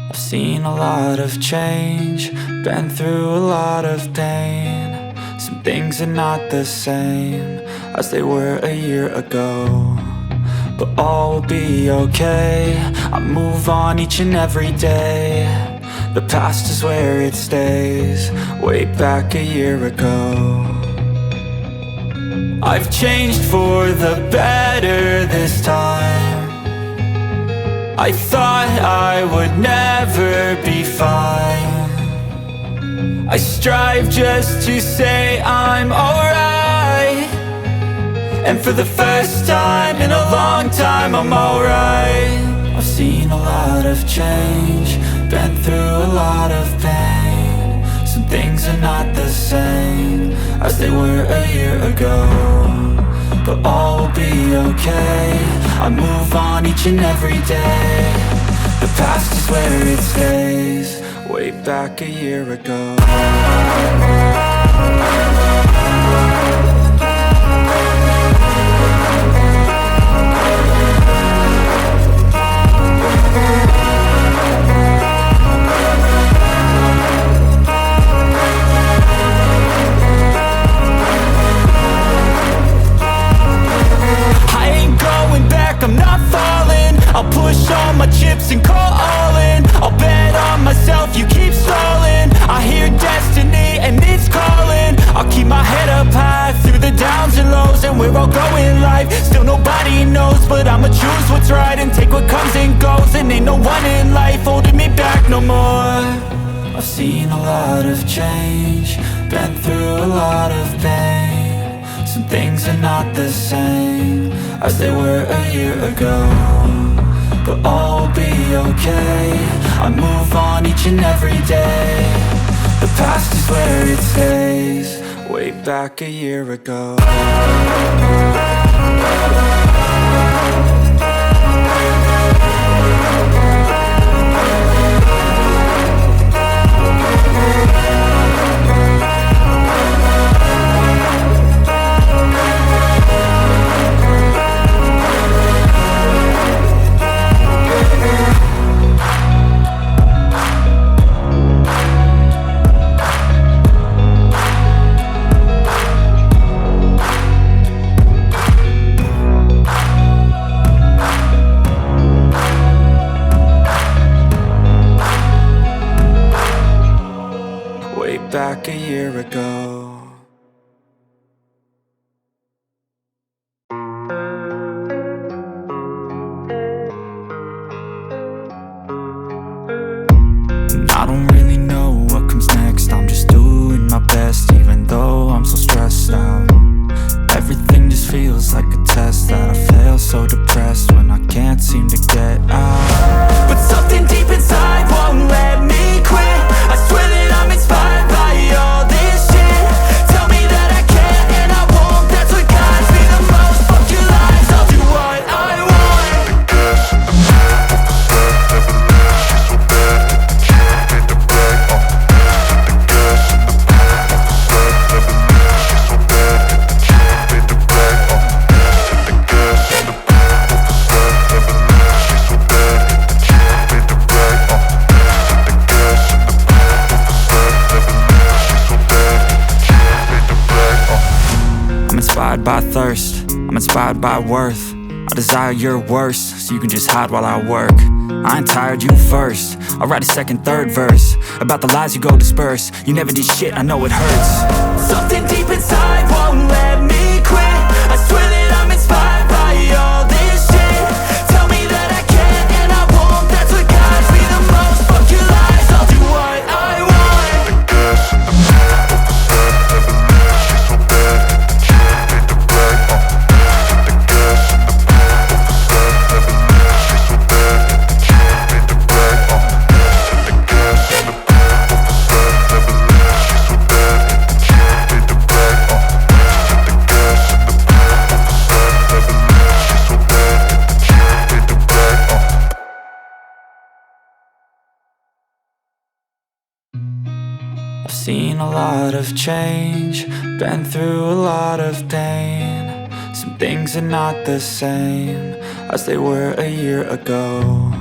I've seen a lot of change, been through a lot of pain. Some things are not the same as they were a year ago, but all will be okay. I move on each and every day. The past is where it stays, way back a year ago. I've changed for the better this time. I thought I would never be fine. I strive just to say I'm alright, and for the first time in a long time I'm alright. I've seen a lot of change, been through a lot of pain. Some things are not the same as they were a year ago, but all will be okay. I move on each and every day. The past is where it stays, way back a year ago. I'm not falling, I'll push all my chips and call all in. I'll bet on myself, you keep stalling. I hear destiny and it's calling. I'll keep my head up high through the downs and lows, and where I'll go in life, still nobody knows. But I'ma choose what's right and take what comes and goes, and ain't no one in life holding me back no more. I've seen a lot of change, been through a lot of pain. Some things are not the same as they were a year ago, but all will be okay. I move on each and every day. The past is where it stays, way back a year ago. Back a year ago. And I don't really know what comes next. I'm just doing my best, even though I'm so stressed out. Everything just feels like a test that I fail, so depressed when I can't seem to get out. But something deep inside won't let me quit. I swear that I'm inspired by all this shit. Tell me that I can and I won't. That's what guides me the most. Fuck your lies, I'll do what I want. The gas in the back of the set never leaves. She's so bad that the chick made the brag. The gas in the back of the set never leaves. She's so bad that the chick made the brag. The gas in the back of the set never leaves. She's so bad that the chick made the brag. The gas in the back of the set never leaves. She's so bad that the chick made the brag. I'm inspired by thirst, I'm inspired by worth. I desire your worst, so you can just hide while I work. I ain't tired, you first. I'll write a second, third verse about the lies you go disperse. You never did shit, I know it hurts. Something deep inside won't let me quit. I swear that I'm inspired by all this shit. Tell me that I can and I won't. That's what guides me the most. Fuck your lies, I'll do what I want. The gas in the back of the set never leaves. She's so bad that the chick made the brag. The gas in the back of the set never leaves. She's so bad that the chick made the brag. The gas in the back of the set never leaves. She's so bad that the chick made the brag. The gas in the back of the set never leaves. She's so bad that the chick made the brag. I've seen a lot of change, been through a lot of pain. Some things are not the same as they were a year ago,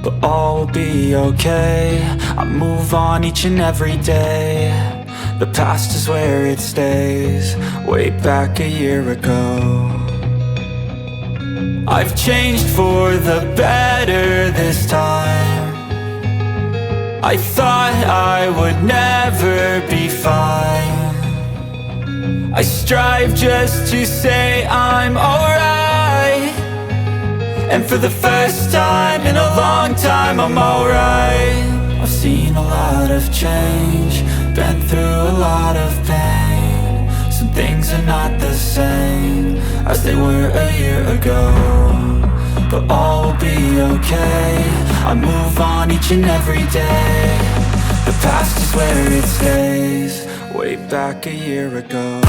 but all will be okay. I move on each and every day. The past is where it stays, way back a year ago. I've changed for the better this time. I thought I would never be fine. I strive just to say I'm alright, and for the first time in a long time I'm alright. I've seen a lot of change, been through a lot of pain. Some things are not the same as they were a year ago, but all will be okay. I move on each and every day. The past is where it stays, way back a year ago.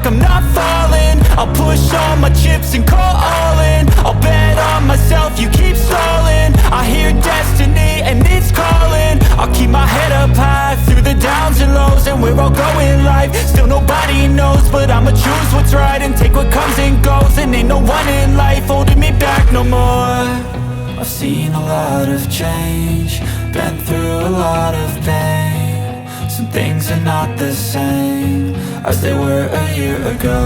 I'm not falling, I'll push all my chips and call all in. I'll bet on myself, you keep stalling. I hear destiny and it's calling. I'll keep my head up high through the downs and lows, and we're all going life. Still nobody knows, but I'ma choose what's right and take what comes and goes. And ain't no one in life holding me back no more. I've seen a lot of change, been through a lot of pain. Some things are not the same as they were a year ago,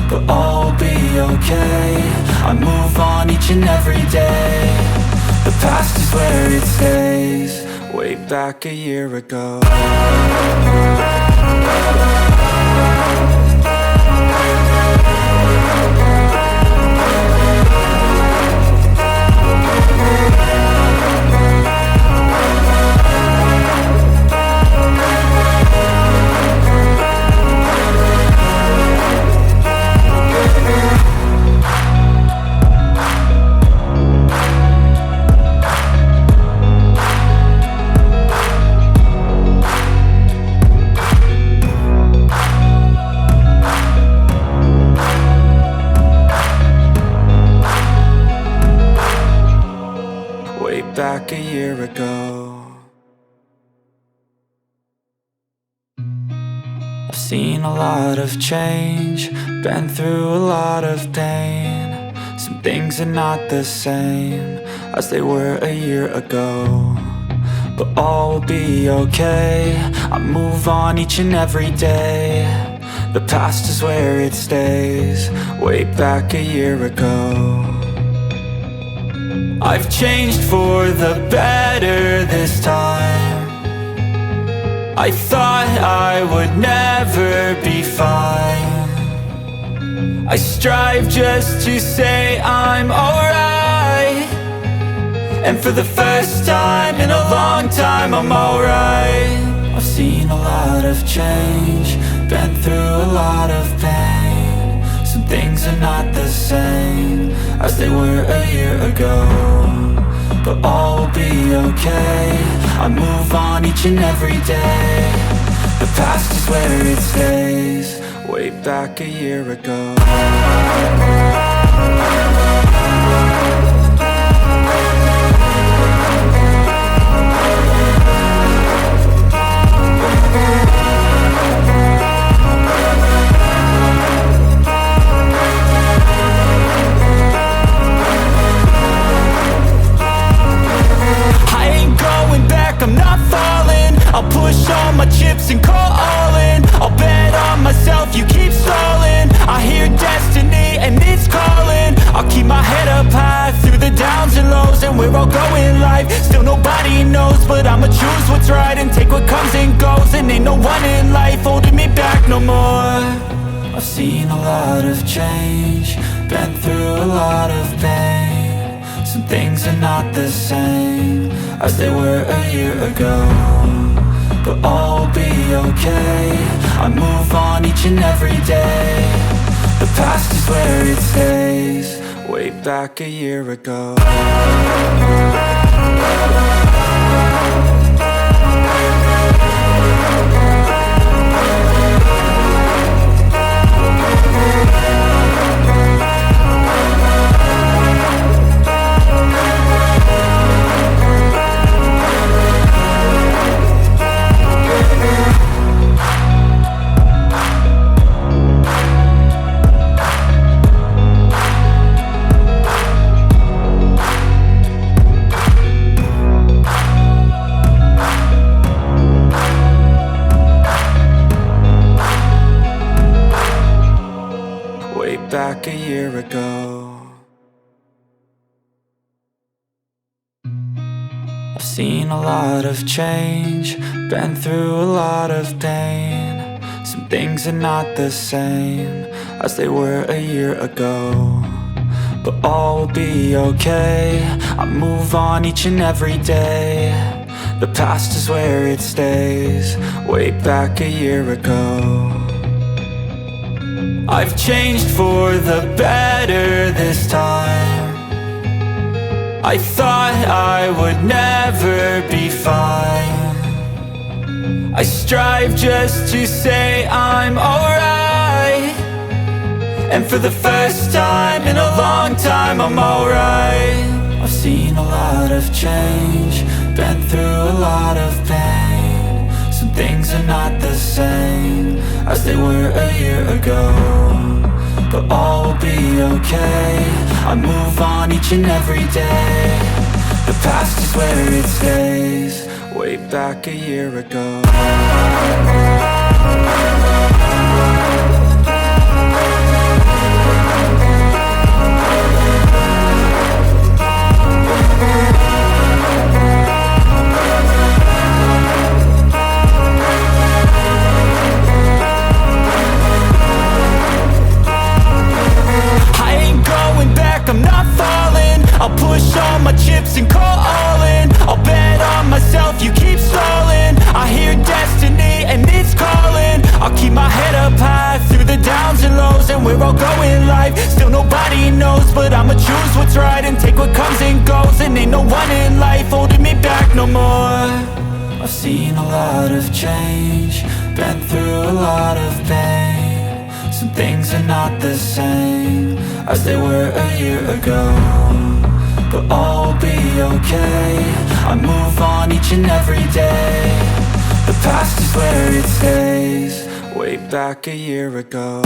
but all will be okay. I move on each and every day. The past is where it stays, way back a year ago. Back a year ago. I've seen a lot of change, been through a lot of pain. Some things are not the same as they were a year ago, but all will be okay. I move on each and every day. The past is where it stays, way back a year ago. I've changed for the better this time. I thought I would never be fine. I strive just to say I'm alright, and for the first time in a long time I'm alright. I've seen a lot of change, been through a lot of pain. Some things are not the same as they were a year ago, but all will be okay. I move on each and every day. The past is where it stays, way back a year ago. I'm not falling, I'll push all my chips and call all in. I'll bet on myself, you keep stalling. I hear destiny and it's calling. I'll keep my head up high through the downs and lows, and we're all going life. Still nobody knows, but I'ma choose what's right and take what comes and goes. And ain't no one in life holding me back no more. I've seen a lot of change, been through a lot of pain. Some things are not the same as they were a year ago, but all will be okay. I move on each and every day. The past is where it stays, way back a year ago. back a year ago. I've seen a lot of change, been through a lot of pain. Some things are not the same as they were a year ago, but all will be okay. I move on each and every day. The past is where it stays, way back a year ago. I've changed for the better this time. I thought I would never be fine. I strive just to say I'm alright, and for the first time in a long time I'm alright. I've seen a lot of change, been through a lot of pain. Some things are not the same as they were a year ago, but all will be okay. I move on each and every day. The past is where it stays, way back a year ago. I'm not falling, I'll push all my chips and call all in. I'll bet on myself, you keep stalling. I hear destiny and it's calling. I'll keep my head up high through the downs and lows, and we're all going life. Still nobody knows, but I'ma choose what's right and take what comes and goes. And ain't no one in life holding me back no more. I've seen a lot of change, been through a lot of pain. Some things are not the same as they were a year ago, but all will be okay. I move on each and every day. The past is where it stays, way back a year ago.